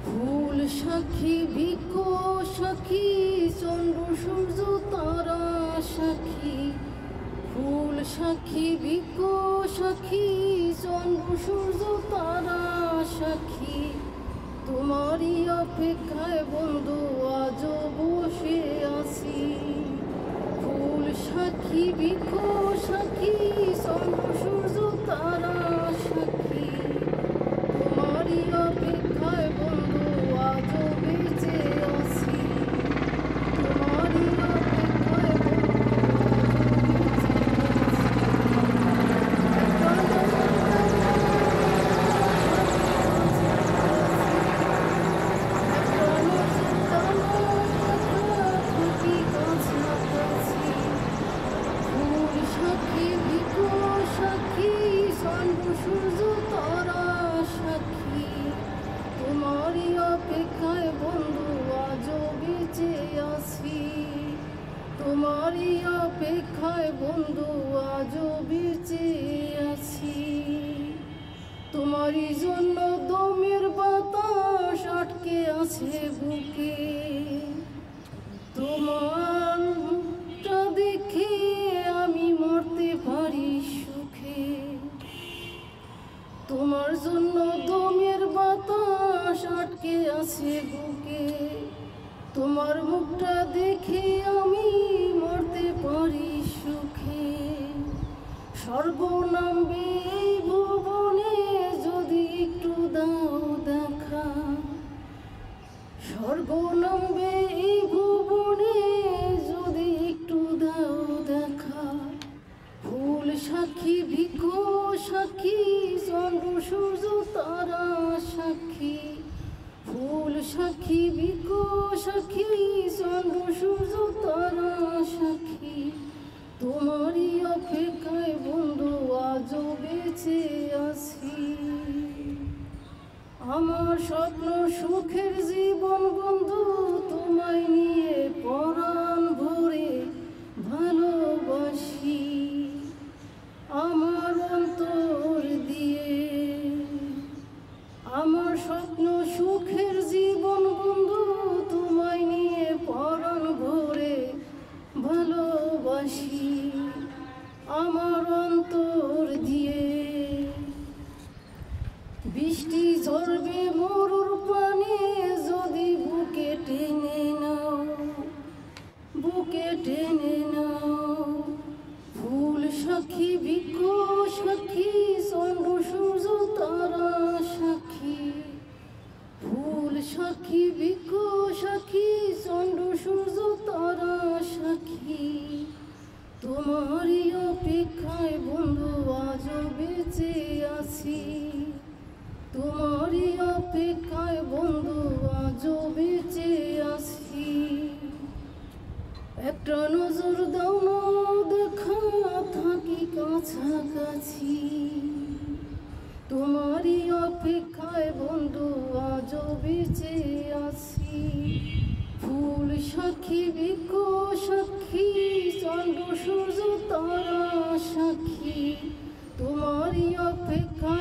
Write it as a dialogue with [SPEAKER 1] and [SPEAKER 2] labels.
[SPEAKER 1] ফুল সাক্ষী বৃক্ষ সাক্ষী চন্দ্র সূর্য তারা সাক্ষী। ফুল সাক্ষী বৃক্ষ সাক্ষী চন্দ্র সূর্য তারা সাক্ষী। তোমারই অপেক্ষায় বন্ধু আজও বসে আছি। ফুল সাক্ষী বৃক্ষ সাক্ষী চন্দ্র সূর্য তারা সাক্ষী। তোমারই অপেক্ষায় বন্ধু আজও বেঁচে আছি। তোমারই অপেক্ষায় সূর্য তারা সাক্ষী। তোমারই অপেক্ষায় বন্ধু আজও বেঁচে আছি। তোমারই অপেক্ষায় বন্ধু আজও বেঁচে আছি। তোমারই জন্য দমের বাতাস আটকে আছে বুকে। তোমারটা দেখে আমি মরতে পারি সুখে। তোমার জন্য দমের বাতাস আটকে আছে বুকে। তোমার মুখটা দেখে আমি মরতে পারি সুখে। স্বর্গ নামবে এই ভুবনে যদি একটু দাও দেখা। স্বর্গ নামবে এই ভুবনে যদি একটু দাও দেখা। ফুল সাক্ষী বৃক্ষ সাক্ষী চন্দ্র সূর্য তারা সাক্ষী। ফুল সাক্ষী বৃক্ষ সাক্ষী চন্দ্র সূর্য তারা সাক্ষী। তোমারই অপেক্ষায় বন্ধু আজও বেঁচে আছি। আমার স্বপ্ন সুখের জীবন বন্ধু তোমায় নিয়ে পরাণ ভরে ভালোবাসি। আমার অন্তর দিয়ে আমার স্বপ্ন সুখের জীবন বন্ধু তোমায় নিয়ে পরাণ ভরে ভালোবাসি। আমার অন্তর দিয়ে বৃষ্টি ঝরবে মরুর পানে যদি বুকে টেনে নাও। বুকে টেনে নাও। ফুল সাক্ষী বৃক্ষ সাক্ষী চন্দ্র সূর্য তারা সাক্ষী। ফুল সাক্ষী বৃক্ষ সাক্ষী চন্দ্র সূর্য তারা সাক্ষী। তোমারই অপেক্ষায় বন্ধু আজও বেঁচে আছি। তোমারই অপেক্ষায় বন্ধু আজও বেঁচে আছি। একটা নজর দাও না দেখা থাকি কাছাকাছি। তোমারই অপেক্ষায় বন্ধু আজও বেঁচে আছি। ফুল সাক্ষী বৃক্ষ সাক্ষী চন্দ্র সূর্য তারা সাক্ষী। তোমারই অপেক্ষা